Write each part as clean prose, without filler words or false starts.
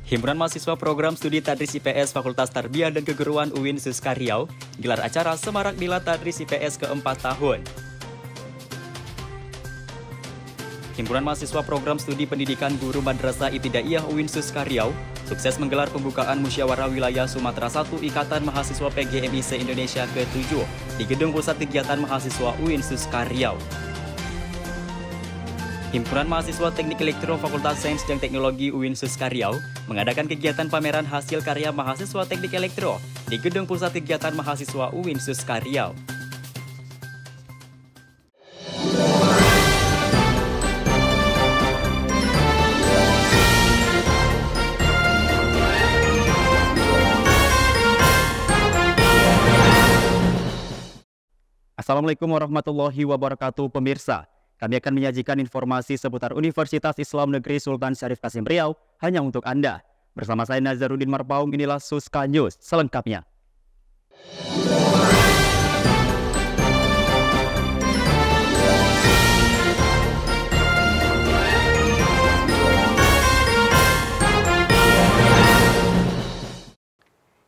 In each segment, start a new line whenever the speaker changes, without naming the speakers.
Himpunan Mahasiswa Program Studi Tadris IPS Fakultas Tarbiyah dan Keguruan UIN Suska Riau gelar acara Semarak Nila Tadris IPS ke-4 tahun. Himpunan Mahasiswa Program Studi Pendidikan Guru Madrasah Ibtidaiyah UIN Suska Riau sukses menggelar pembukaan Musyawarah Wilayah Sumatera I Ikatan Mahasiswa PGMI se-Indonesia ke-7 di Gedung Pusat Kegiatan Mahasiswa UIN Suska Riau. Himpunan Mahasiswa Teknik Elektro Fakultas Sains dan Teknologi UIN Suska Riau mengadakan kegiatan pameran hasil karya mahasiswa Teknik Elektro di Gedung Pusat Kegiatan Mahasiswa UIN Suska Riau. Assalamualaikum warahmatullahi wabarakatuh pemirsa. Kami akan menyajikan informasi seputar Universitas Islam Negeri Sultan Syarif Kasim Riau hanya untuk Anda. Bersama saya Nazarudin Marpaung, inilah Suska News selengkapnya.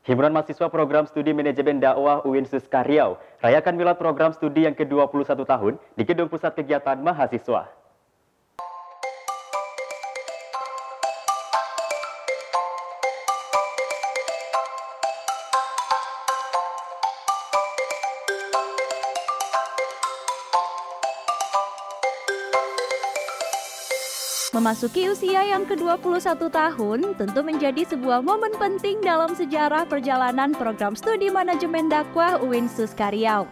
Himpunan Mahasiswa Program Studi Manajemen Dakwah UIN Suska Riau rayakan milad program studi yang ke-21 tahun di Gedung Pusat Kegiatan Mahasiswa.
Memasuki usia yang ke-21 tahun tentu menjadi sebuah momen penting dalam sejarah perjalanan program studi manajemen dakwah UIN Suska Riau.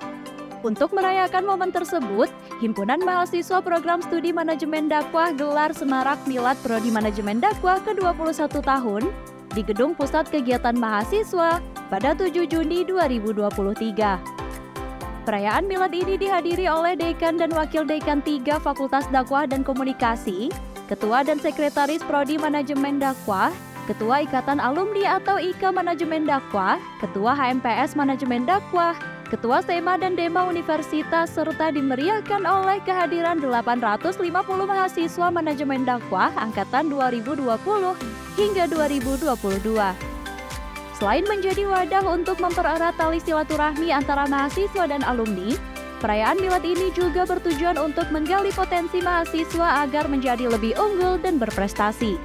Untuk merayakan momen tersebut, Himpunan Mahasiswa Program Studi Manajemen Dakwah gelar Semarak Milad Prodi Manajemen Dakwah ke-21 tahun di Gedung Pusat Kegiatan Mahasiswa pada 7 Juni 2023. Perayaan milad ini dihadiri oleh Dekan dan Wakil Dekan 3 Fakultas Dakwah dan Komunikasi, Ketua dan Sekretaris Prodi Manajemen Dakwah, Ketua Ikatan Alumni atau IKA Manajemen Dakwah, Ketua HMPS Manajemen Dakwah, Ketua SEMA dan DEMA Universitas, serta dimeriahkan oleh kehadiran 850 mahasiswa Manajemen Dakwah angkatan 2020 hingga 2022. Selain menjadi wadah untuk mempererat tali silaturahmi antara mahasiswa dan alumni, perayaan milad ini juga bertujuan untuk menggali potensi mahasiswa agar menjadi lebih unggul dan berprestasi.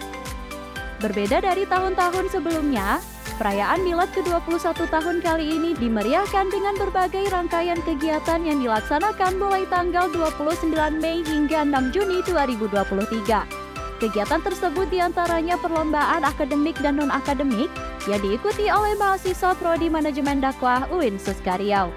Berbeda dari tahun-tahun sebelumnya, perayaan milad ke-21 tahun kali ini dimeriahkan dengan berbagai rangkaian kegiatan yang dilaksanakan mulai tanggal 29 Mei hingga 6 Juni 2023. Kegiatan tersebut diantaranya perlombaan akademik dan non-akademik yang diikuti oleh mahasiswa Prodi Manajemen Dakwah UIN Suska Riau.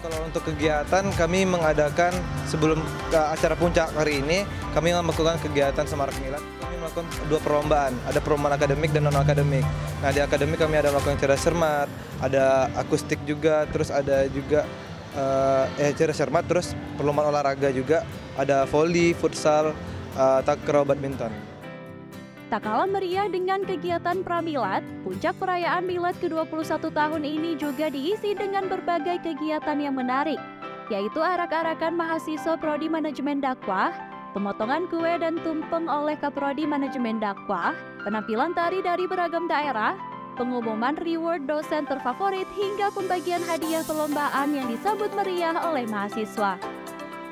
Kalau untuk kegiatan kami mengadakan sebelum acara puncak hari ini, kami melakukan kegiatan Semarak Milad. Kami melakukan 2 perlombaan, ada perlombaan akademik dan non-akademik. Nah di akademik kami ada melakukan cerdas cermat, ada akustik juga, terus ada juga cerdas cermat, terus perlombaan olahraga juga, ada volley, futsal, takraw, badminton.
Tak kalah meriah dengan kegiatan pramilad, puncak perayaan milad ke-21 tahun ini juga diisi dengan berbagai kegiatan yang menarik, yaitu arak-arakan mahasiswa Prodi Manajemen Dakwah, pemotongan kue dan tumpeng oleh Kaprodi Manajemen Dakwah, penampilan tari dari beragam daerah, pengumuman reward dosen terfavorit, hingga pembagian hadiah perlombaan yang disambut meriah oleh mahasiswa.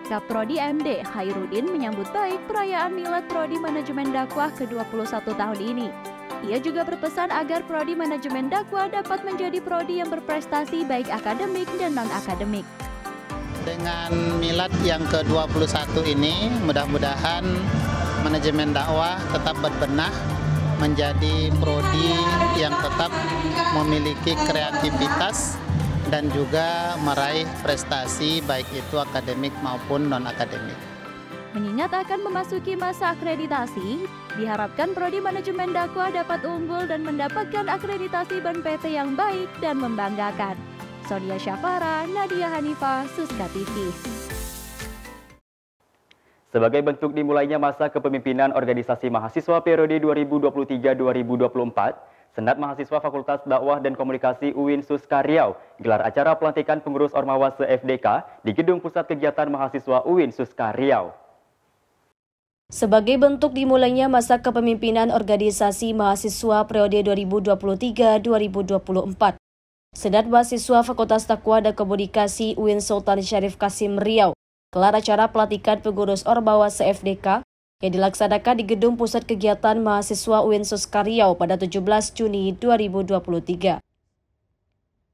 Kaprodi MD Hairudin menyambut baik perayaan milad Prodi Manajemen Dakwah ke-21 tahun ini. Ia juga berpesan agar Prodi Manajemen Dakwah dapat menjadi prodi yang berprestasi baik akademik dan non-akademik.
Dengan milad yang ke-21 ini, mudah-mudahan manajemen dakwah tetap berbenah menjadi prodi yang tetap memiliki kreativitas dan juga meraih prestasi baik itu akademik maupun non-akademik.
Mengingat akan memasuki masa akreditasi, diharapkan Prodi Manajemen Dakwah dapat unggul dan mendapatkan akreditasi BAN-PT yang baik dan membanggakan. Sonia Syafara, Nadia Hanifah, Suska TV.
Sebagai bentuk dimulainya masa kepemimpinan organisasi mahasiswa periode 2023-2024, Senat Mahasiswa Fakultas Dakwah dan Komunikasi UIN Suska Riau gelar acara pelantikan pengurus Ormawa se-FDK di Gedung Pusat Kegiatan Mahasiswa UIN Suska Riau.
Sebagai bentuk dimulainya masa kepemimpinan organisasi mahasiswa periode 2023-2024, Senat Mahasiswa Fakultas Dakwah dan Komunikasi UIN Sultan Syarif Kasim Riau gelar acara pelantikan pengurus Ormawa se-FDK yang dilaksanakan di Gedung Pusat Kegiatan Mahasiswa UIN Suska Riau pada 17 Juni 2023.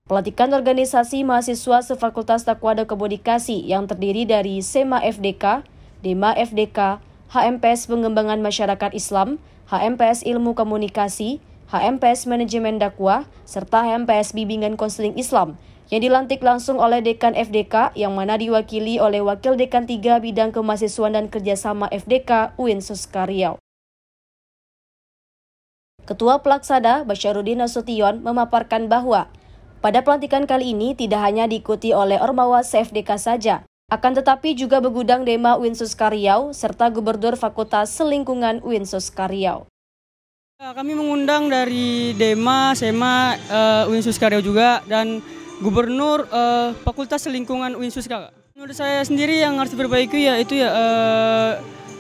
Pelantikan organisasi mahasiswa se-Fakultas Dakwah dan Komunikasi yang terdiri dari SEMA FDK, DEMA FDK, HMPS Pengembangan Masyarakat Islam, HMPS Ilmu Komunikasi, HMPS Manajemen Dakwah, serta HMPS Bimbingan Konseling Islam yang dilantik langsung oleh Dekan FDK yang mana diwakili oleh Wakil Dekan 3 Bidang Kemahasiswaan dan Kerjasama FDK UIN Suska Riau. Ketua Pelaksana Basyarudin Nasution memaparkan bahwa pada pelantikan kali ini tidak hanya diikuti oleh Ormawa se-FDK saja, akan tetapi juga begudang Dema UIN Suska Riau serta Gubernur Fakultas Selingkungan UIN Suska Riau.
Kami mengundang dari DEMA, SEMA, UIN Suska Riau juga, dan Gubernur Fakultas Selingkungan UIN Suska. Menurut saya sendiri yang harus diperbaiki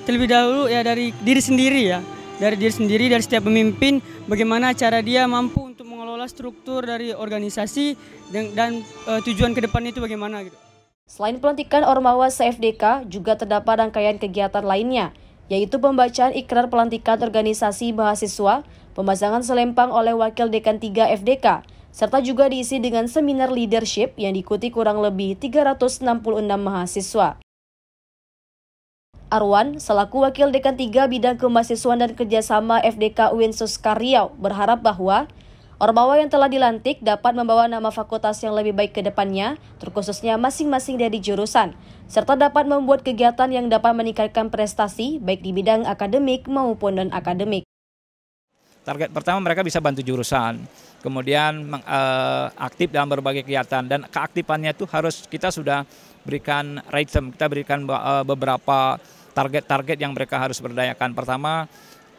terlebih dahulu dari diri sendiri dari diri sendiri, dari setiap pemimpin, bagaimana cara dia mampu untuk mengelola struktur dari organisasi dan tujuan ke depan itu bagaimana gitu.
Selain pelantikan Ormawa se-FDK, juga terdapat rangkaian kegiatan lainnya, yaitu pembacaan ikrar pelantikan organisasi mahasiswa, pemasangan selempang oleh Wakil Dekan 3 FDK, serta juga diisi dengan seminar leadership yang diikuti kurang lebih 366 mahasiswa. Arwan, selaku Wakil Dekan 3 Bidang Kemahasiswaan dan Kerjasama FDK UIN Suska Riau, berharap bahwa Ormawa yang telah dilantik dapat membawa nama fakultas yang lebih baik ke depannya, terkhususnya masing-masing dari jurusan, serta dapat membuat kegiatan yang dapat meningkatkan prestasi baik di bidang akademik maupun non-akademik.
Target pertama mereka bisa bantu jurusan, kemudian aktif dalam berbagai kegiatan, dan keaktifannya itu harus kita sudah berikan item, kita berikan beberapa target-target yang mereka harus berdayakan. Pertama,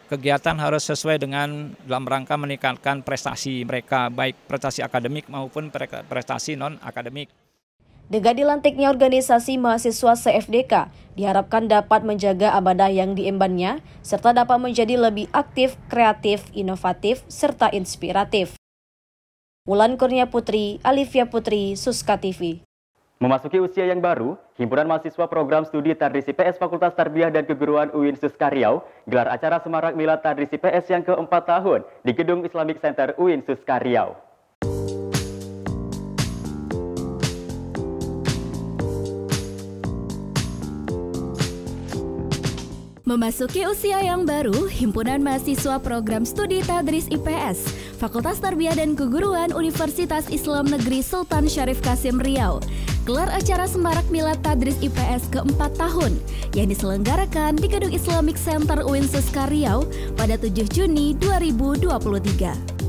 kegiatan harus sesuai dengan dalam rangka meningkatkan prestasi mereka, baik prestasi akademik maupun prestasi non-akademik.
Dengan dilantiknya organisasi mahasiswa se-FDK, diharapkan dapat menjaga amanah yang diembannya, serta dapat menjadi lebih aktif, kreatif, inovatif, serta inspiratif. Wulan Kurnia Putri, Alivia Putri, Suska TV.
Memasuki usia yang baru, Himpunan Mahasiswa Program Studi Tadris IPS Fakultas Tarbiyah dan Keguruan UIN Suska Riau gelar acara Semarak Milad Tadris IPS yang ke-4 tahun di Gedung Islamic Center UIN Suska Riau.
Memasuki usia yang baru, Himpunan Mahasiswa Program Studi Tadris IPS, Fakultas Tarbiyah dan Keguruan Universitas Islam Negeri Sultan Syarif Kasim Riau, gelar acara Semarak Milad Tadris IPS ke-4 tahun yang diselenggarakan di Gedung Islamic Center UIN Suska Riau pada 7 Juni 2023.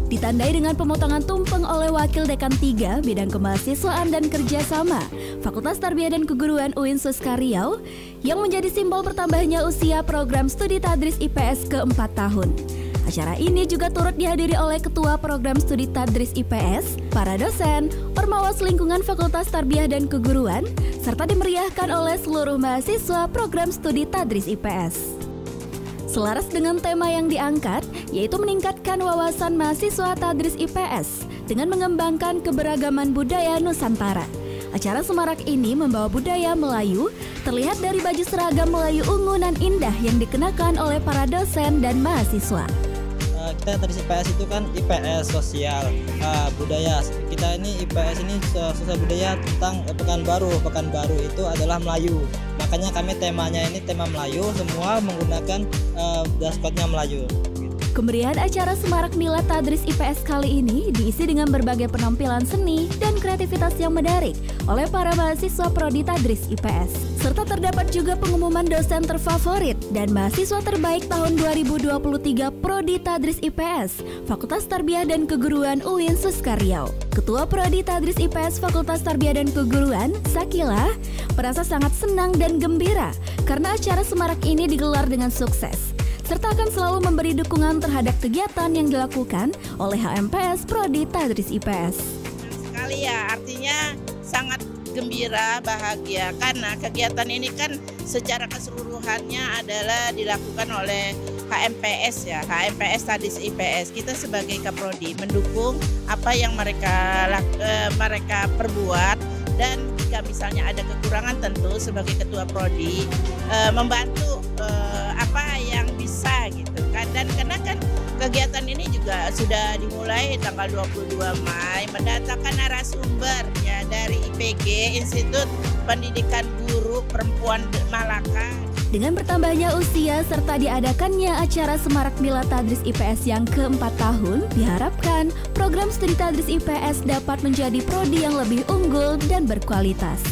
Ditandai dengan pemotongan tumpeng oleh Wakil Dekan 3 Bidang Kemahasiswaan dan Kerjasama Fakultas Tarbiyah dan Keguruan UIN Suska Riau yang menjadi simbol bertambahnya usia program studi Tadris IPS ke-4 tahun. Acara ini juga turut dihadiri oleh Ketua Program Studi Tadris IPS, para dosen, Ormawa Selingkungan Fakultas Tarbiyah dan Keguruan, serta dimeriahkan oleh seluruh mahasiswa Program Studi Tadris IPS. Selaras dengan tema yang diangkat, yaitu meningkatkan wawasan mahasiswa Tadris IPS dengan mengembangkan keberagaman budaya Nusantara. Acara Semarak ini membawa budaya Melayu, terlihat dari baju seragam Melayu ungu dan indah yang dikenakan oleh para dosen dan mahasiswa.
Kita Tadris IPS itu kan IPS sosial budaya. Kita ini IPS ini sosial budaya tentang Pekanbaru itu adalah Melayu. Makanya kami temanya ini tema Melayu, semua menggunakan daskotnya Melayu.
Kemeriahan acara Semarak Milad Tadris IPS kali ini diisi dengan berbagai penampilan seni dan kreativitas yang menarik oleh para mahasiswa Prodi Tadris IPS. Serta terdapat juga pengumuman dosen terfavorit dan mahasiswa terbaik tahun 2023 Prodi Tadris IPS, Fakultas Tarbiyah dan Keguruan UIN Suska Riau. Ketua Prodi Tadris IPS Fakultas Tarbiyah dan Keguruan, Sakila, merasa sangat senang dan gembira karena acara Semarak ini digelar dengan sukses, serta akan selalu memberi dukungan terhadap kegiatan yang dilakukan oleh HMPS Prodi Tadris IPS.
Sekali ya, artinya sangat gembira, bahagia karena kegiatan ini kan secara keseluruhannya adalah dilakukan oleh HMPS ya, HMPS Tadis IPS. Kita sebagai Kaprodi mendukung apa yang mereka perbuat, dan jika misalnya ada kekurangan tentu sebagai ketua prodi membantu apa yang bisa gitu kan. Dan karena kan kegiatan ini juga sudah dimulai tanggal 22 Mei mendatangkan narasumber ya dari IPG, Institut Pendidikan Guru Perempuan Malaka.
Dengan bertambahnya usia serta diadakannya acara Semarak Milad Tadris IPS yang ke-4 tahun, diharapkan program studi Tadris IPS dapat menjadi prodi yang lebih unggul dan berkualitas.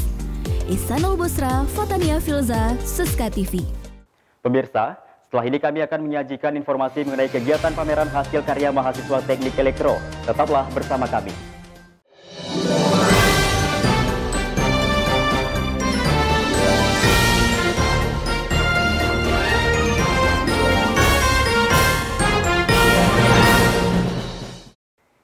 Ihsanul Busra, Fatania Filza, Suska TV.
Pemirsa, setelah ini kami akan menyajikan informasi mengenai kegiatan pameran hasil karya mahasiswa Teknik Elektro. Tetaplah bersama kami.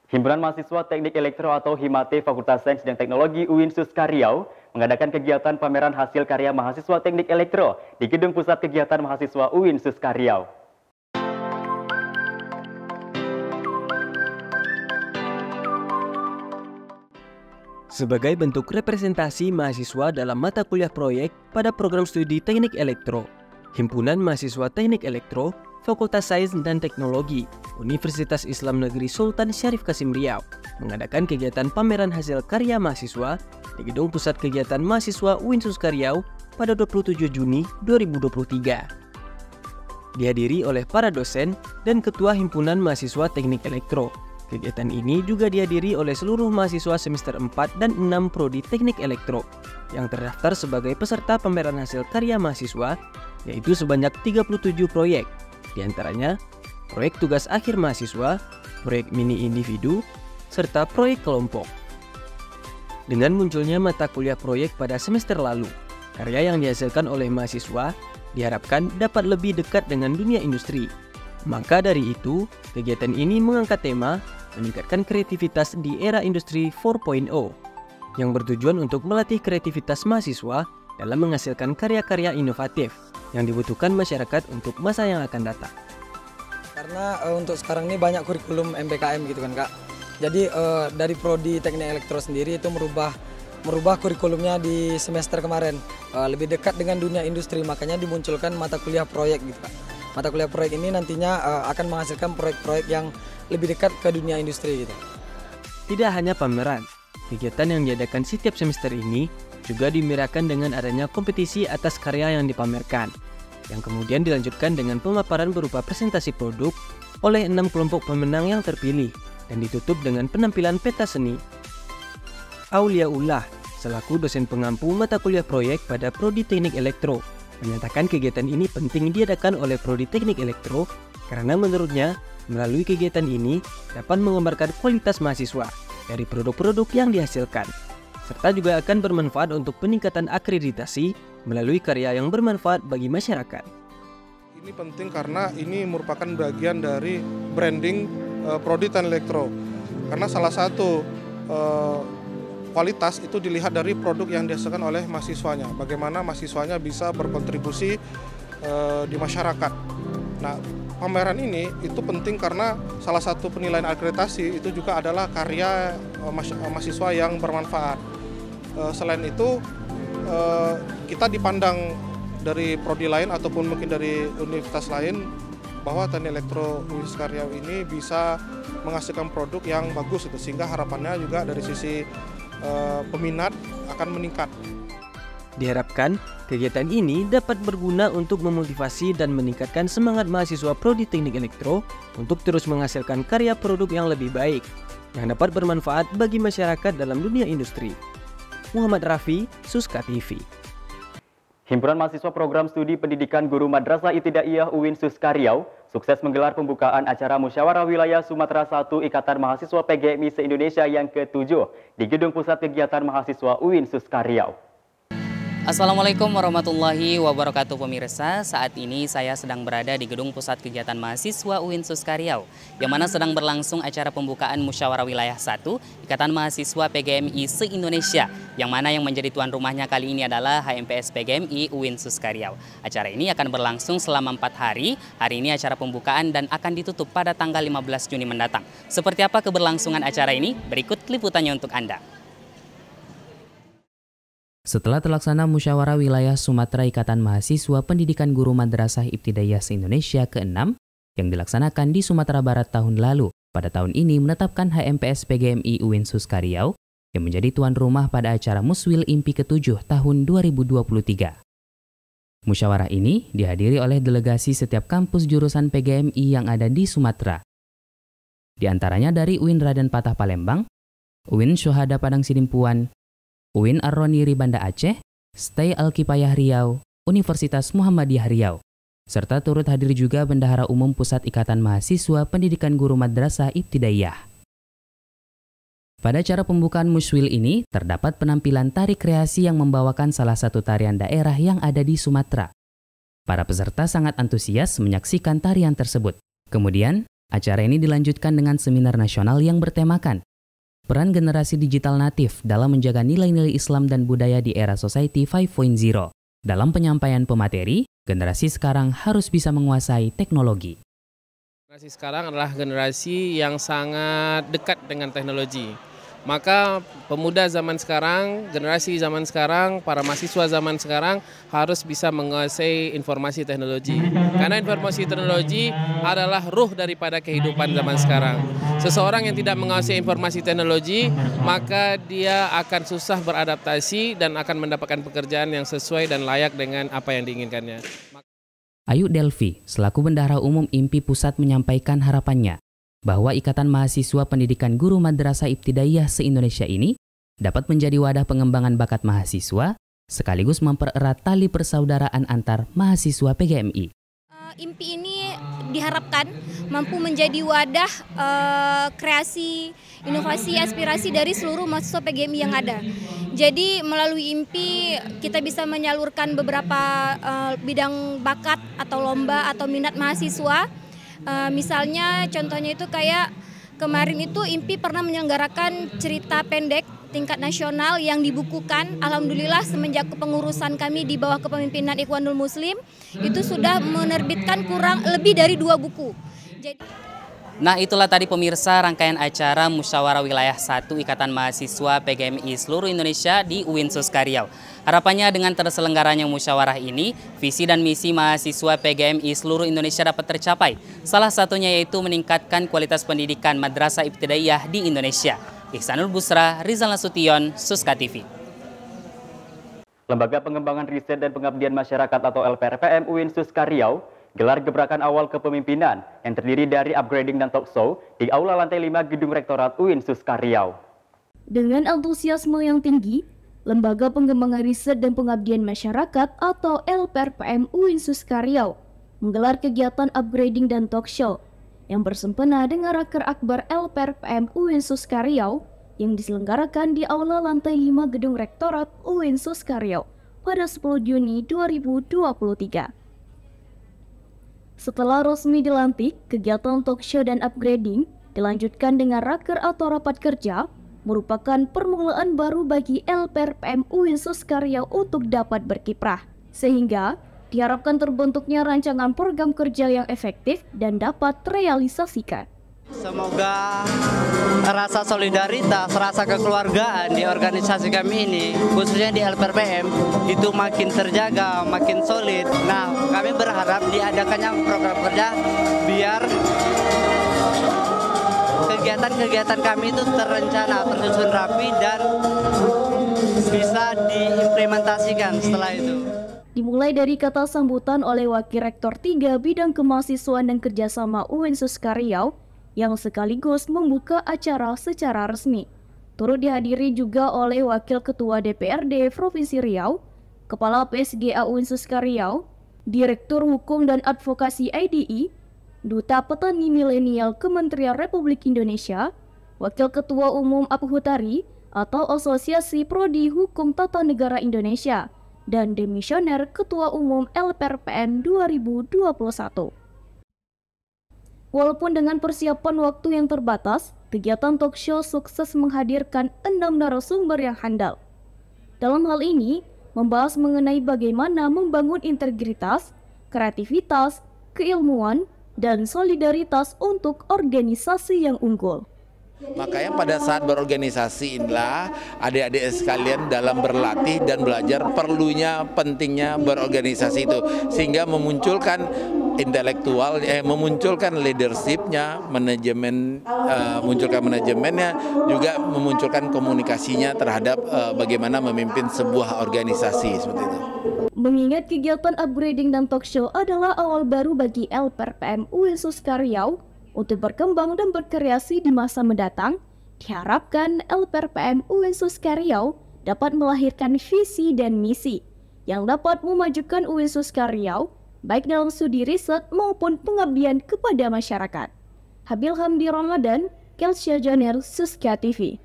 Himpunan Mahasiswa Teknik Elektro atau Himate Fakultas Sains dan Teknologi UIN Suska Riau mengadakan kegiatan pameran hasil karya mahasiswa Teknik Elektro di Gedung Pusat Kegiatan Mahasiswa UIN Suska Riau.
Sebagai bentuk representasi mahasiswa dalam mata kuliah proyek pada program studi Teknik Elektro, Himpunan Mahasiswa Teknik Elektro Fakultas Sains dan Teknologi Universitas Islam Negeri Sultan Syarif Kasim Riau mengadakan kegiatan pameran hasil karya mahasiswa di Gedung Pusat Kegiatan Mahasiswa UIN Suska Riau pada 27 Juni 2023. Dihadiri oleh para dosen dan Ketua Himpunan Mahasiswa Teknik Elektro. Kegiatan ini juga dihadiri oleh seluruh mahasiswa semester 4 dan 6 Prodi Teknik Elektro yang terdaftar sebagai peserta pameran hasil karya mahasiswa, yaitu sebanyak 37 proyek. Di antaranya, proyek tugas akhir mahasiswa, proyek mini individu, serta proyek kelompok. Dengan munculnya mata kuliah proyek pada semester lalu, karya yang dihasilkan oleh mahasiswa diharapkan dapat lebih dekat dengan dunia industri. Maka dari itu, kegiatan ini mengangkat tema meningkatkan kreativitas di era industri 4.0 yang bertujuan untuk melatih kreativitas mahasiswa dalam menghasilkan karya-karya inovatif yang dibutuhkan masyarakat untuk masa yang akan datang.
Karena untuk sekarang ini banyak kurikulum MBKM gitu kan Kak. Jadi dari Prodi Teknik Elektro sendiri itu merubah kurikulumnya di semester kemarin. Lebih dekat dengan dunia industri, makanya dimunculkan mata kuliah proyek gitu Kak. Mata kuliah proyek ini nantinya akan menghasilkan proyek-proyek yang lebih dekat ke dunia industri gitu.
Tidak hanya pameran, kegiatan yang diadakan setiap semester ini juga dimeriahkan dengan adanya kompetisi atas karya yang dipamerkan, yang kemudian dilanjutkan dengan pemaparan berupa presentasi produk oleh 6 kelompok pemenang yang terpilih dan ditutup dengan penampilan peta seni. Auliaullah, selaku dosen pengampu mata kuliah proyek pada Prodi Teknik Elektro, menyatakan kegiatan ini penting diadakan oleh Prodi Teknik Elektro karena menurutnya melalui kegiatan ini dapat menggambarkan kualitas mahasiswa dari produk-produk yang dihasilkan, serta juga akan bermanfaat untuk peningkatan akreditasi melalui karya yang bermanfaat bagi masyarakat.
Ini penting karena ini merupakan bagian dari branding Prodi Teknik Elektro. Karena salah satu kualitas itu dilihat dari produk yang dihasilkan oleh mahasiswanya. Bagaimana mahasiswanya bisa berkontribusi di masyarakat. Nah, pameran ini itu penting karena salah satu penilaian akreditasi itu juga adalah karya mahasiswa yang bermanfaat. Selain itu, kita dipandang dari prodi lain ataupun mungkin dari universitas lain bahwa Teknik Elektro UIN Suska Riau ini bisa menghasilkan produk yang bagus, sehingga harapannya juga dari sisi peminat akan meningkat.
Diharapkan kegiatan ini dapat berguna untuk memotivasi dan meningkatkan semangat mahasiswa Prodi Teknik Elektro untuk terus menghasilkan karya produk yang lebih baik yang dapat bermanfaat bagi masyarakat dalam dunia industri. Muhammad Rafi, Suska TV.
Himpunan Mahasiswa Program Studi Pendidikan Guru Madrasah Ibtidaiyah UIN Suska Riau sukses menggelar pembukaan acara Musyawarah Wilayah Sumatera 1 Ikatan Mahasiswa PGMI se-Indonesia yang ke-7 di Gedung Pusat Kegiatan Mahasiswa UIN Suska Riau.
Assalamualaikum warahmatullahi wabarakatuh pemirsa. Saat ini saya sedang berada di Gedung Pusat Kegiatan Mahasiswa UIN Suskariau, yang mana sedang berlangsung acara pembukaan Musyawarah Wilayah 1 Ikatan Mahasiswa PGMI se-Indonesia, yang mana yang menjadi tuan rumahnya kali ini adalah HMPS PGMI UIN Suskariau. Acara ini akan berlangsung selama 4 hari. Hari ini acara pembukaan dan akan ditutup pada tanggal 15 Juni mendatang. Seperti apa keberlangsungan acara ini? Berikut liputannya untuk Anda.
Setelah terlaksana Musyawarah Wilayah Sumatera Ikatan Mahasiswa Pendidikan Guru Madrasah Ibtidaiyah se-Indonesia ke-6 yang dilaksanakan di Sumatera Barat tahun lalu, pada tahun ini menetapkan HMPS PGMI UIN Suskariau yang menjadi tuan rumah pada acara Muswil IMPI ke-7 tahun 2023. Musyawarah ini dihadiri oleh delegasi setiap kampus jurusan PGMI yang ada di Sumatera. Di antaranya dari UIN Raden Patah Palembang, UIN Syuhada Padang Sidimpuan, UIN Ar-Roniri Banda Aceh, STAI Al-Kifayah Riau, Universitas Muhammadiyah Riau, serta turut hadir juga Bendahara Umum Pusat Ikatan Mahasiswa Pendidikan Guru Madrasah Ibtidaiyah. Pada acara pembukaan Muswil ini, terdapat penampilan tari kreasi yang membawakan salah satu tarian daerah yang ada di Sumatera. Para peserta sangat antusias menyaksikan tarian tersebut. Kemudian, acara ini dilanjutkan dengan seminar nasional yang bertemakan peran generasi digital natif dalam menjaga nilai-nilai Islam dan budaya di era Society 5.0. Dalam penyampaian pemateri, generasi sekarang harus bisa menguasai teknologi.
Generasi sekarang adalah generasi yang sangat dekat dengan teknologi. Maka pemuda zaman sekarang, generasi zaman sekarang, para mahasiswa zaman sekarang harus bisa menguasai informasi teknologi. Karena informasi teknologi adalah ruh daripada kehidupan zaman sekarang. Seseorang yang tidak menguasai informasi teknologi, maka dia akan susah beradaptasi dan akan mendapatkan pekerjaan yang sesuai dan layak dengan apa yang diinginkannya.
Ayu Delvi, selaku Bendahara Umum IMPI Pusat menyampaikan harapannya bahwa Ikatan Mahasiswa Pendidikan Guru Madrasah Ibtidaiyah se-Indonesia ini dapat menjadi wadah pengembangan bakat mahasiswa sekaligus mempererat tali persaudaraan antar mahasiswa PGMI.
IMPI ini diharapkan mampu menjadi wadah kreasi, inovasi, aspirasi dari seluruh mahasiswa PGMI yang ada. Jadi melalui IMPI kita bisa menyalurkan beberapa bidang bakat atau lomba atau minat mahasiswa. Misalnya contohnya itu kayak kemarin itu IMPI pernah menyelenggarakan cerita pendek tingkat nasional yang dibukukan. Alhamdulillah semenjak kepengurusan kami di bawah kepemimpinan Ikhwanul Muslim itu sudah menerbitkan kurang lebih dari 2 buku.
Nah, itulah tadi pemirsa rangkaian acara Musyawarah Wilayah 1 Ikatan Mahasiswa PGMI seluruh Indonesia di UIN Suskariau. Harapannya dengan terselenggaranya musyawarah ini, visi dan misi mahasiswa PGMI seluruh Indonesia dapat tercapai. Salah satunya yaitu meningkatkan kualitas pendidikan Madrasah Ibtidaiyah di Indonesia. Ihsanul Busra, Rizal Nasution, Suska TV.
Lembaga Pengembangan Riset dan Pengabdian Masyarakat atau LPRPM UIN Suskariau gelar gebrakan awal kepemimpinan yang terdiri dari upgrading dan talk show di Aula Lantai 5 Gedung Rektorat UIN Suskariau.
Dengan antusiasme yang tinggi, Lembaga Pengembangan Riset dan Pengabdian Masyarakat atau LPRPM UIN Suskariau menggelar kegiatan upgrading dan talk show yang bersempena dengan Raker Akbar LPRPM UIN Suskariau yang diselenggarakan di Aula Lantai 5 Gedung Rektorat UIN Suskariau pada 10 Juni 2023. Setelah resmi dilantik, kegiatan talk show dan upgrading dilanjutkan dengan raker atau rapat kerja, merupakan permulaan baru bagi LPRPM UIN Suskariau untuk dapat berkiprah, sehingga diharapkan terbentuknya rancangan program kerja yang efektif dan dapat terrealisasikan.
Semoga rasa solidaritas, rasa kekeluargaan di organisasi kami ini, khususnya di LPRPM, itu makin terjaga, makin solid. Nah, kami berharap diadakannya program kerja biar kegiatan-kegiatan kami itu terencana, tersusun rapi, dan bisa diimplementasikan setelah itu.
Dimulai dari kata sambutan oleh Wakil Rektor 3 Bidang Kemahasiswaan dan Kerjasama UIN Suskariau, yang sekaligus membuka acara secara resmi. Turut dihadiri juga oleh Wakil Ketua DPRD Provinsi Riau, Kepala PSGA UIN Suskariau, Direktur Hukum dan Advokasi IDI, Duta Petani Milenial Kementerian Republik Indonesia, Wakil Ketua Umum Aphutari atau Asosiasi Prodi Hukum Tata Negara Indonesia, dan Demisioner Ketua Umum LPRPN 2021. Walaupun dengan persiapan waktu yang terbatas, kegiatan talk show sukses menghadirkan 6 narasumber yang handal. Dalam hal ini, membahas mengenai bagaimana membangun integritas, kreativitas, keilmuan, dan solidaritas untuk organisasi yang unggul.
Makanya pada saat berorganisasi inilah adik-adik sekalian dalam berlatih dan belajar perlunya pentingnya berorganisasi itu, sehingga memunculkan intelektual, memunculkan leadershipnya, munculkan manajemennya, juga memunculkan komunikasinya terhadap bagaimana memimpin sebuah organisasi seperti itu.
Mengingat kegiatan upgrading dan talk show adalah awal baru bagi LPRPM UIN Suskaryau untuk berkembang dan berkreasi di masa mendatang, diharapkan LPRPM UIN Suskaryau dapat melahirkan visi dan misi yang dapat memajukan UIN Suskaryau baik dalam studi riset maupun pengabdian kepada masyarakat. Habil Hamdi Ramadan, Kelsya Janer, Suska TV.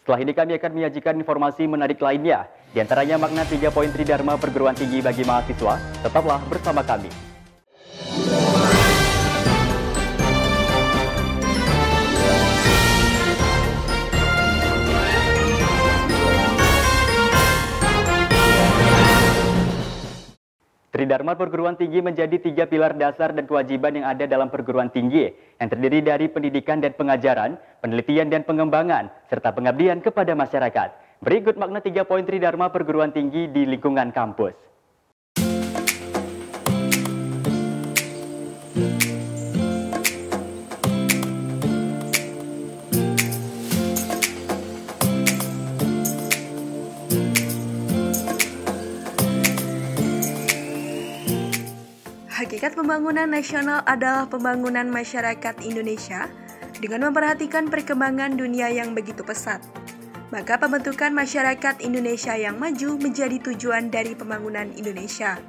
Setelah ini kami akan menyajikan informasi menarik lainnya, di antaranya makna 3 poin Tridharma perguruan tinggi bagi mahasiswa. Tetaplah bersama kami. Tridharma perguruan tinggi menjadi 3 pilar dasar dan kewajiban yang ada dalam perguruan tinggi, yang terdiri dari pendidikan dan pengajaran, penelitian dan pengembangan, serta pengabdian kepada masyarakat. Berikut makna 3 poin Tridharma perguruan tinggi di lingkungan kampus.
Hakikat pembangunan nasional adalah pembangunan masyarakat Indonesia dengan memperhatikan perkembangan dunia yang begitu pesat. Maka pembentukan masyarakat Indonesia yang maju menjadi tujuan dari pembangunan Indonesia.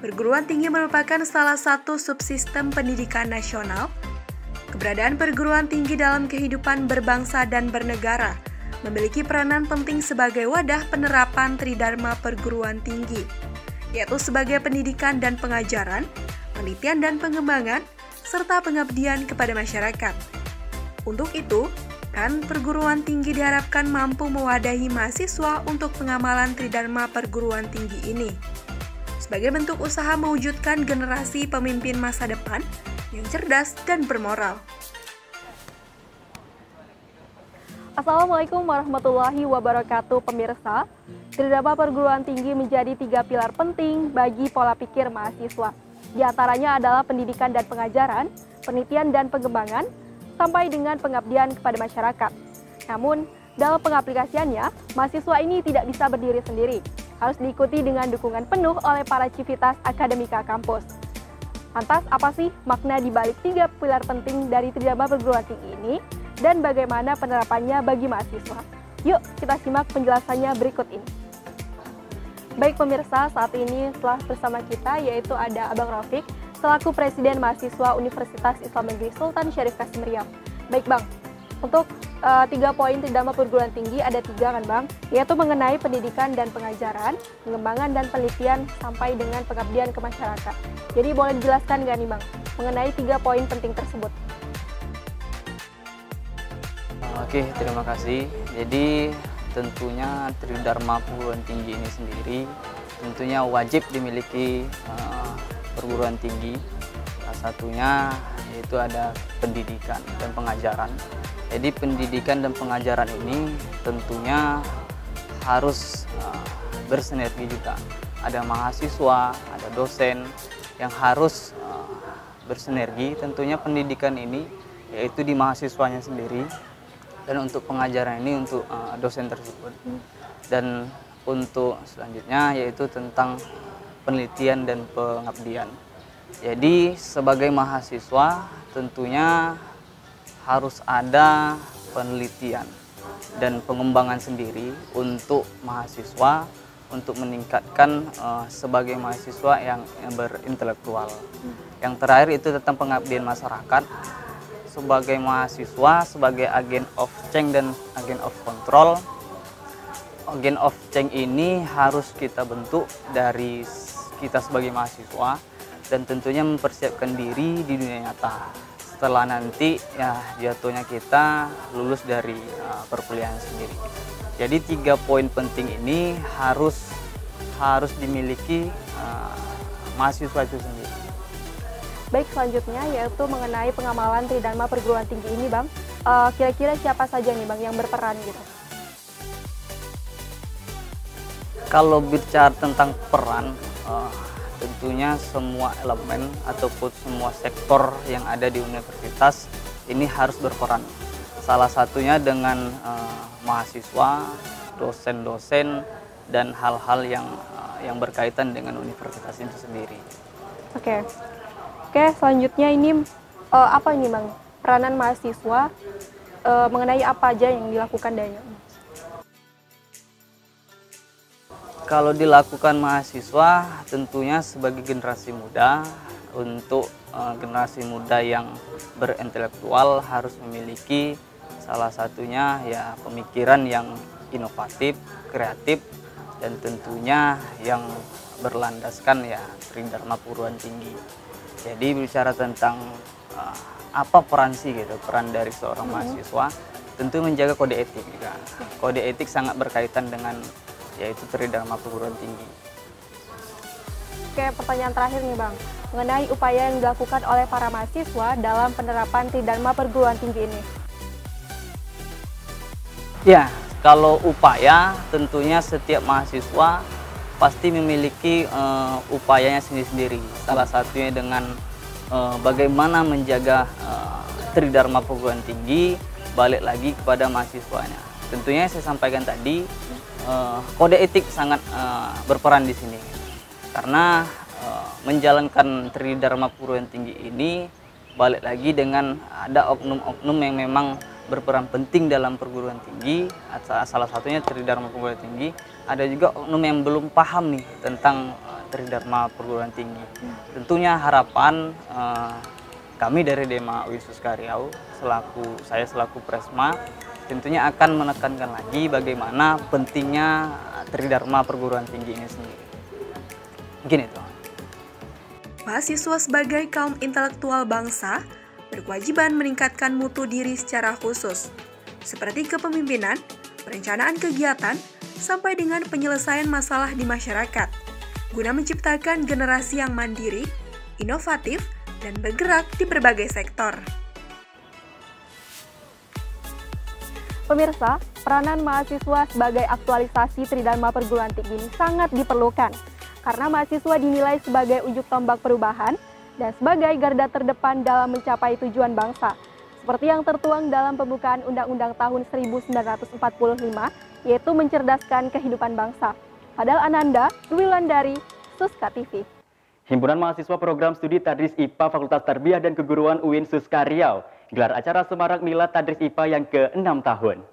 Perguruan tinggi merupakan salah satu subsistem pendidikan nasional. Keberadaan perguruan tinggi dalam kehidupan berbangsa dan bernegara memiliki peranan penting sebagai wadah penerapan Tridharma perguruan tinggi, yaitu sebagai pendidikan dan pengajaran, penelitian dan pengembangan, serta pengabdian kepada masyarakat. Untuk itu, perguruan tinggi diharapkan mampu mewadahi mahasiswa untuk pengamalan Tridharma perguruan tinggi ini, sebagai bentuk usaha mewujudkan generasi pemimpin masa depan yang cerdas dan bermoral.
Assalamualaikum warahmatullahi wabarakatuh pemirsa. Tridharma perguruan tinggi menjadi 3 pilar penting bagi pola pikir mahasiswa. Di antaranya adalah pendidikan dan pengajaran, penelitian dan pengembangan, sampai dengan pengabdian kepada masyarakat. Namun, dalam pengaplikasiannya, mahasiswa ini tidak bisa berdiri sendiri. Harus diikuti dengan dukungan penuh oleh para civitas akademika kampus. Lantas, apa sih makna di balik 3 pilar penting dari Tridharma perguruan tinggi ini? Dan bagaimana penerapannya bagi mahasiswa? Yuk, kita simak penjelasannya berikut ini. Baik pemirsa, saat ini telah bersama kita yaitu ada Abang Rafiq, selaku Presiden Mahasiswa Universitas Islam Negeri Sultan Syarif Kasim Riau. Baik Bang, untuk 3 poin Tridharma perguruan tinggi ada 3 kan Bang, yaitu mengenai pendidikan dan pengajaran, pengembangan dan penelitian, sampai dengan pengabdian ke masyarakat. Jadi boleh dijelaskan nggak nih Bang, mengenai 3 poin penting tersebut?
Oke, terima kasih. Jadi tentunya Tridharma perguruan tinggi ini sendiri tentunya wajib dimiliki perguruan tinggi. Salah satunya yaitu ada pendidikan dan pengajaran. Jadi pendidikan dan pengajaran ini tentunya harus bersinergi juga. Ada mahasiswa, ada dosen yang harus bersinergi. Tentunya pendidikan ini yaitu di mahasiswanya sendiri, dan untuk pengajaran ini untuk dosen tersebut. Dan untuk selanjutnya yaitu tentang penelitian dan pengabdian. Jadi sebagai mahasiswa tentunya harus ada penelitian dan pengembangan sendiri untuk mahasiswa, untuk meningkatkan sebagai mahasiswa yang berintelektual. Yang terakhir itu tentang pengabdian masyarakat. Sebagai mahasiswa, sebagai agen of change dan agen of control, agent of change ini harus kita bentuk dari kita sebagai mahasiswa dan tentunya mempersiapkan diri di dunia nyata. Setelah nanti ya jatuhnya kita lulus dari perkuliahan sendiri. Jadi 3 poin penting ini harus dimiliki mahasiswa itu sendiri.
Baik, selanjutnya yaitu mengenai pengamalan Tridharma perguruan tinggi ini, Bang. Kira-kira siapa saja nih, Bang, yang berperan gitu?
Kalau bicara tentang peran, tentunya semua elemen ataupun semua sektor yang ada di universitas ini harus berperan. Salah satunya dengan mahasiswa, dosen-dosen, dan hal-hal yang berkaitan dengan universitas itu sendiri.
Oke, selanjutnya ini apa ini, Bang? Peranan mahasiswa mengenai apa aja yang dilakukan dayanya?
Kalau dilakukan mahasiswa tentunya sebagai generasi muda, untuk generasi muda yang berintelektual harus memiliki salah satunya ya pemikiran yang inovatif, kreatif, dan tentunya yang berlandaskan ya Tridharma perguruan tinggi. Jadi bicara tentang apa peran sih gitu, peran dari seorang mahasiswa, tentu menjaga kode etik juga. Kode etik sangat berkaitan dengan yaitu Tridharma perguruan tinggi.
Oke, pertanyaan terakhir nih, Bang, mengenai upaya yang dilakukan oleh para mahasiswa dalam penerapan Tridharma perguruan tinggi ini.
Ya, kalau upaya tentunya setiap mahasiswa pasti memiliki upayanya sendiri-sendiri. Salah satunya dengan bagaimana menjaga Tridharma perguruan tinggi, balik lagi kepada mahasiswanya. Tentunya saya sampaikan tadi, kode etik sangat berperan di sini. Karena menjalankan Tridharma perguruan tinggi ini balik lagi dengan ada oknum-oknum yang memang berperan penting dalam perguruan tinggi, salah satunya Tridharma perguruan tinggi. Ada juga oknum yang belum paham nih tentang Tridharma perguruan tinggi. Tentunya harapan kami dari DEMA UIN Suskaryau, saya selaku Presma, tentunya akan menekankan lagi bagaimana pentingnya Tridharma perguruan tinggi ini sendiri. Mungkin itu.
Mahasiswa sebagai kaum intelektual bangsa berkewajiban meningkatkan mutu diri secara khusus, seperti kepemimpinan, perencanaan kegiatan, sampai dengan penyelesaian masalah di masyarakat, guna menciptakan generasi yang mandiri, inovatif, dan bergerak di berbagai sektor.
Pemirsa, peranan mahasiswa sebagai aktualisasi Tridharma perguruan tinggi ini sangat diperlukan, karena mahasiswa dinilai sebagai ujung tombak perubahan dan sebagai garda terdepan dalam mencapai tujuan bangsa, seperti yang tertuang dalam pembukaan Undang-Undang tahun 1945, yaitu mencerdaskan kehidupan bangsa. Fadal Ananda, Dwi Wulandari, Suska TV.
Himpunan Mahasiswa Program Studi Tadris IPA Fakultas Tarbiyah dan Keguruan UIN Suskaryau gelar acara Semarak Milad Tadris IPA yang ke-6 tahun.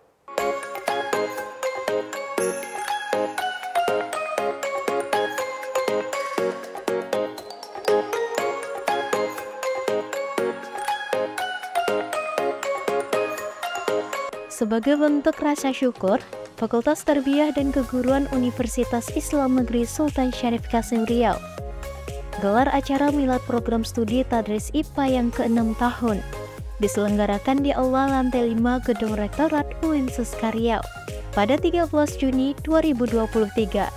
Sebagai bentuk rasa syukur, Fakultas Tarbiyah dan Keguruan Universitas Islam Negeri Sultan Syarif Kasim Riau gelar acara Milad Program Studi Tadris IPA yang ke-6 tahun diselenggarakan di Aula Lantai 5 Gedung Rektorat UIN Suskaryau pada 13 Juni 2023.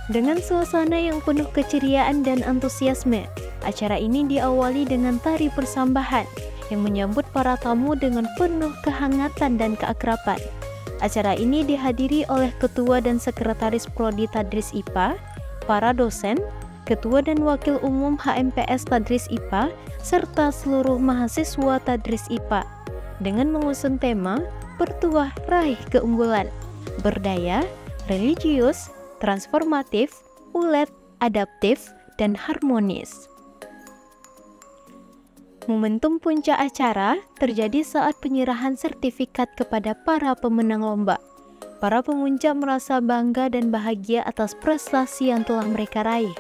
Dengan suasana yang penuh keceriaan dan antusiasme, acara ini diawali dengan tari persambahan yang menyambut para tamu dengan penuh kehangatan dan keakraban. Acara ini dihadiri oleh Ketua dan Sekretaris Prodi Tadris IPA, para dosen, Ketua dan Wakil Umum HMPS Tadris IPA, serta seluruh mahasiswa Tadris IPA dengan mengusung tema Bertuah Raih Keunggulan, Berdaya, Religius, Transformatif, Ulet, Adaptif, dan Harmonis. Momentum puncak acara terjadi saat penyerahan sertifikat kepada para pemenang lomba. Para pemuncak merasa bangga dan bahagia atas prestasi yang telah mereka raih.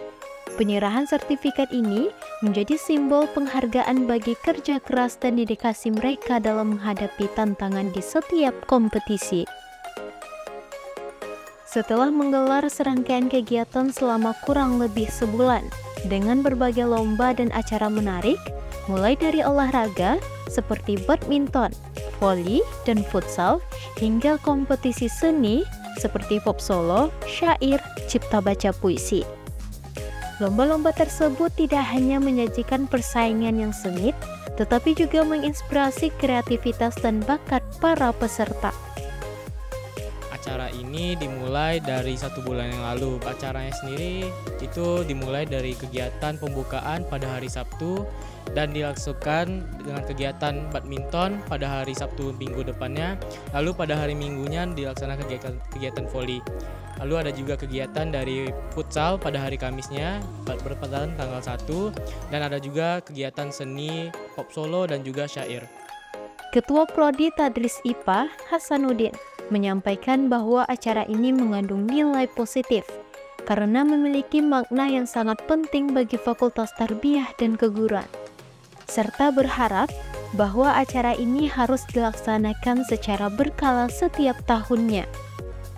Penyerahan sertifikat ini menjadi simbol penghargaan bagi kerja keras dan dedikasi mereka dalam menghadapi tantangan di setiap kompetisi.
Setelah menggelar serangkaian kegiatan selama kurang lebih sebulan, dengan berbagai lomba dan acara menarik, mulai dari olahraga seperti badminton, voli, dan futsal, hingga kompetisi seni seperti pop solo, syair, cipta baca puisi. Lomba-lomba tersebut tidak hanya menyajikan persaingan yang sengit, tetapi juga menginspirasi kreativitas dan bakat para peserta.
Acara ini dimulai dari 1 bulan yang lalu. Acaranya sendiri itu dimulai dari kegiatan pembukaan pada hari Sabtu dan dilangsungkan dengan kegiatan badminton pada hari Sabtu minggu depannya. Lalu pada hari Minggunya dilaksanakan kegiatan voli. Lalu ada juga kegiatan dari futsal pada hari Kamisnya bertepatan tanggal 1, dan ada juga kegiatan seni, pop solo, dan juga syair.
Ketua Prodi Tadris IPA, Hasanuddin, menyampaikan bahwa acara ini mengandung nilai positif karena memiliki makna yang sangat penting bagi Fakultas Tarbiyah dan Keguruan, serta berharap bahwa acara ini harus dilaksanakan secara berkala setiap tahunnya.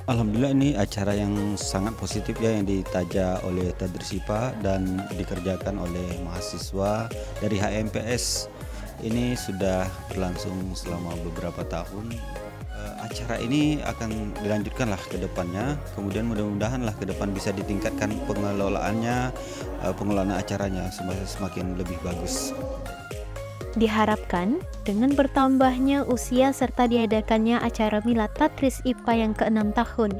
Alhamdulillah, ini acara yang sangat positif ya, yang ditaja oleh Tadris IPA dan dikerjakan oleh mahasiswa dari HMPS. Ini sudah berlangsung selama beberapa tahun. Acara ini akan dilanjutkan lah ke depannya, kemudian mudah-mudahan lah ke depan bisa ditingkatkan pengelolaannya, pengelolaan acaranya semakin lebih bagus.
Diharapkan dengan bertambahnya usia serta diadakannya acara Milad Tadris IPA yang ke-6 tahun,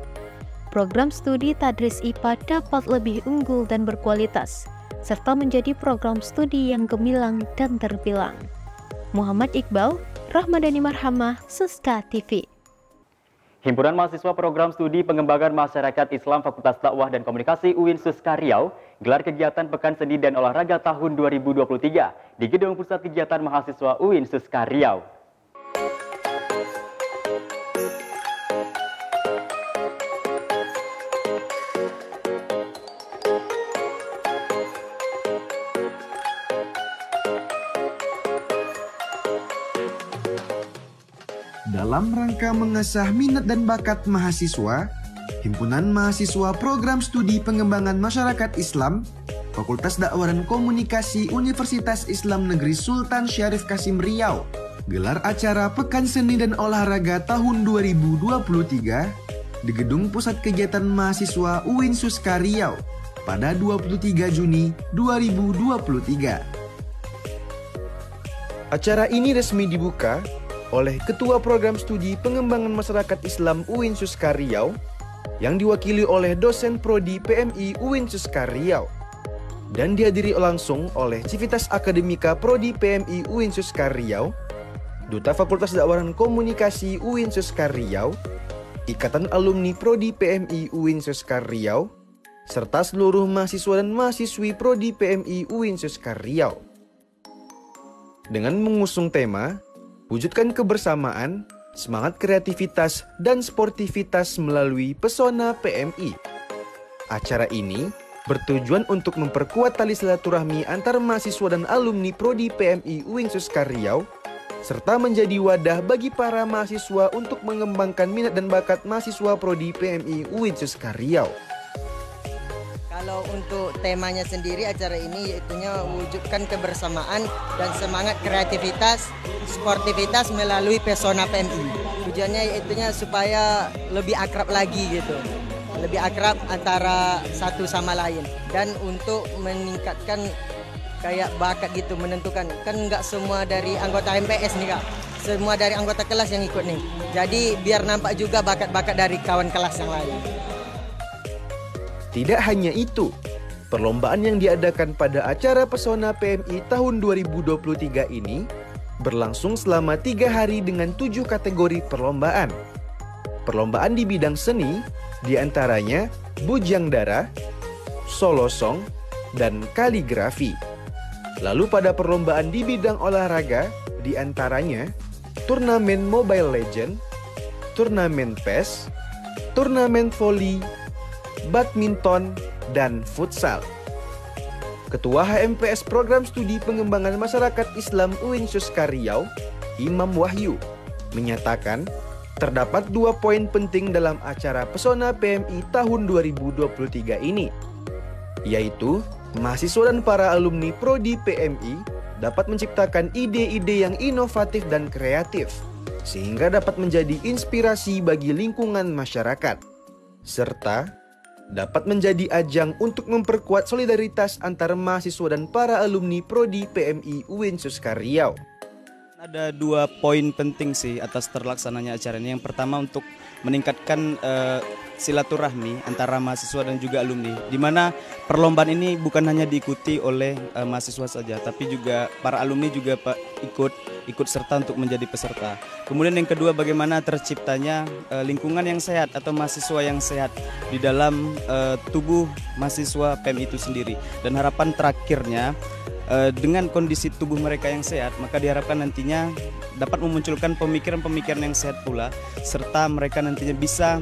program studi Tadris IPA dapat lebih unggul dan berkualitas, serta menjadi program studi yang gemilang dan terbilang. Muhammad Iqbal, Rahmadani Marhamah, Suska TV.
Himpunan Mahasiswa Program Studi Pengembangan Masyarakat Islam Fakultas Dakwah dan Komunikasi UIN Suska Riau gelar kegiatan Pekan Seni dan Olahraga tahun 2023 di Gedung Pusat Kegiatan Mahasiswa UIN Suska Riau.
Dalam rangka mengasah minat dan bakat mahasiswa, Himpunan Mahasiswa Program Studi Pengembangan Masyarakat Islam, Fakultas Dakwah dan Komunikasi Universitas Islam Negeri Sultan Syarif Kasim Riau, gelar acara Pekan Seni dan Olahraga tahun 2023 di Gedung Pusat Kegiatan Mahasiswa UIN Suska Riau pada 23 Juni 2023. Acara ini resmi dibuka oleh Ketua Program Studi Pengembangan Masyarakat Islam UIN Suska Riau yang diwakili oleh dosen Prodi PMI UIN Suska Riau dan dihadiri langsung oleh Civitas Akademika Prodi PMI UIN Suska Riau, Duta Fakultas Dakwah dan Komunikasi UIN Suska Riau, Ikatan Alumni Prodi PMI UIN Suska Riau, serta seluruh mahasiswa dan mahasiswi Prodi PMI UIN Suska Riau. Dengan mengusung tema wujudkan kebersamaan, semangat kreativitas, dan sportivitas melalui pesona PMI. Acara ini bertujuan untuk memperkuat tali silaturahmi antar mahasiswa dan alumni Prodi PMI UIN Suska Riau, serta menjadi wadah bagi para mahasiswa untuk mengembangkan minat dan bakat mahasiswa Prodi PMI UIN Suska Riau.
Kalau untuk temanya sendiri acara ini yaitunya wujudkan kebersamaan dan semangat kreativitas, sportivitas melalui pesona PMI. Tujuannya yaitunya supaya lebih akrab lagi gitu. Lebih akrab antara satu sama lain. Dan untuk meningkatkan kayak bakat gitu, menentukan. Kan nggak semua dari anggota MPS nih Kak. Semua dari anggota kelas yang ikut nih. Jadi biar nampak juga bakat-bakat dari kawan kelas yang lain.
Tidak hanya itu, perlombaan yang diadakan pada acara Pesona PMI tahun 2023 ini berlangsung selama 3 hari dengan 7 kategori perlombaan. Perlombaan di bidang seni, diantaranya Bujang Dara, Solo Song, dan Kaligrafi. Lalu pada perlombaan di bidang olahraga, diantaranya Turnamen Mobile Legends, Turnamen PES, Turnamen Voli, badminton, dan futsal. Ketua HMPS Program Studi Pengembangan Masyarakat Islam UIN Suska Riau, Imam Wahyu, menyatakan terdapat 2 poin penting dalam acara Pesona PMI tahun 2023 ini, yaitu mahasiswa dan para alumni Prodi PMI dapat menciptakan ide-ide yang inovatif dan kreatif, sehingga dapat menjadi inspirasi bagi lingkungan masyarakat, serta dapat menjadi ajang untuk memperkuat solidaritas antara mahasiswa dan para alumni Prodi PMI UIN Suska Riau.
Ada 2 poin penting sih atas terlaksananya acara ini. Yang pertama untuk meningkatkan silaturahmi antara mahasiswa dan juga alumni, di mana perlombaan ini bukan hanya diikuti oleh mahasiswa saja, tapi juga para alumni juga ikut serta untuk menjadi peserta. Kemudian yang kedua, bagaimana terciptanya lingkungan yang sehat atau mahasiswa yang sehat di dalam tubuh mahasiswa PMI itu sendiri. Dan harapan terakhirnya, dengan kondisi tubuh mereka yang sehat, maka diharapkan nantinya dapat memunculkan pemikiran-pemikiran yang sehat pula, serta mereka nantinya bisa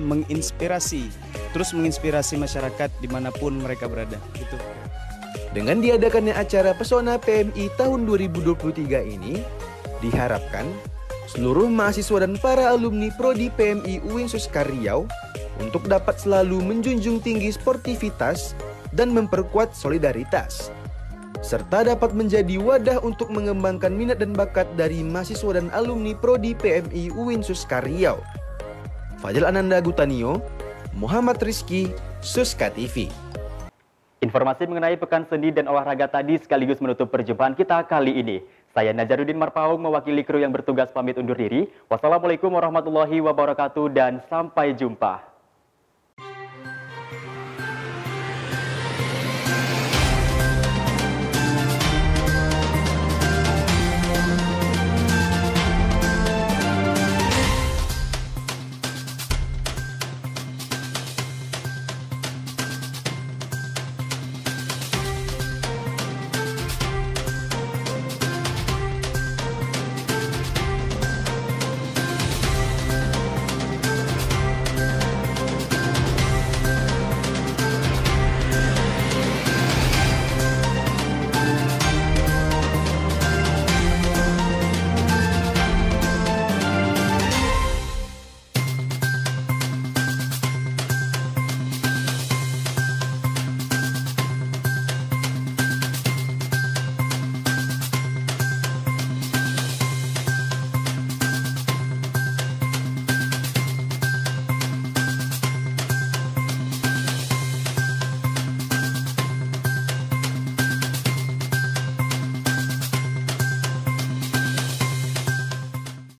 terus menginspirasi masyarakat dimanapun mereka berada. Gitu.
Dengan diadakannya acara Pesona PMI tahun 2023 ini, diharapkan seluruh mahasiswa dan para alumni Prodi PMI UIN Suska Riau untuk dapat selalu menjunjung tinggi sportivitas dan memperkuat solidaritas, serta dapat menjadi wadah untuk mengembangkan minat dan bakat dari mahasiswa dan alumni Prodi PMI UIN Suska Riau. Fadil Ananda Gutanio, Muhammad Rizky, Suska TV.
Informasi mengenai Pekan Seni dan Olahraga tadi sekaligus menutup perjumpaan kita kali ini. Saya Nazaruddin Marpaung mewakili kru yang bertugas pamit undur diri. Wassalamualaikum warahmatullahi wabarakatuh dan sampai jumpa.